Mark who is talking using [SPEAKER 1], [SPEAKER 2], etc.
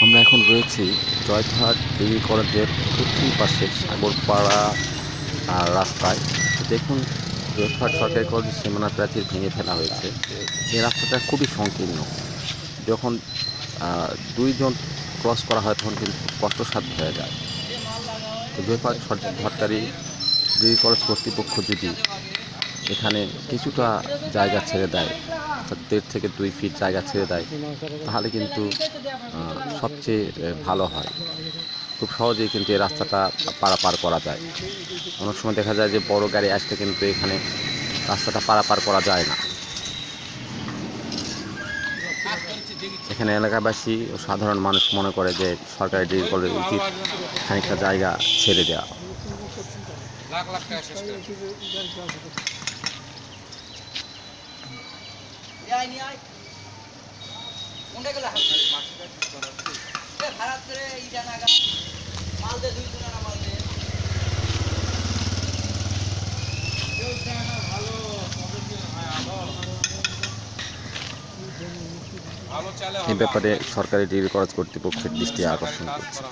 [SPEAKER 1] আমরা এখন রয়েছি জয়পুরহাট ডিগ্রি কলেজের পশ্চিম পাশে সাগরপাড়া রাস্তায়। তো দেখুন, জয়পুরহাট সরকারি কলেজের সীমানা প্রাচীর ভেঙে ফেলা হয়েছে। এই রাস্তাটা খুবই সংকীর্ণ। যখন দুইজন ক্রস করা হয় তখন কিন্তু খুব কষ্টসাধ্য হয়ে যায়। তো জয়পুরহাট সরকারি ডিগ্রি কলেজ কর্তৃপক্ষ যদি এখানে কিছুটা জায়গা ছেড়ে দেয়, অর্থাৎ 1.5 থেকে 2 ফিট জায়গা ছেড়ে দেয়, তাহলে কিন্তু সবচেয়ে ভালো হয়। খুব সহজেই কিন্তু এই রাস্তাটা পারাপার করা যায়। অনেক সময় দেখা যায় যে বড় গাড়ি আসলে কিন্তু এখানে রাস্তাটা পারাপার করা যায় না। এখানে এলাকাবাসী ও সাধারণ মানুষ মনে করে যে সরকারি ডিগ্রি কলেজের উচিত খানিকটা জায়গা ছেড়ে দেওয়া। এই ব্যাপারে সরকারি ডিগ্রি কলেজ কর্তৃপক্ষের দৃষ্টি আকর্ষণ করছে।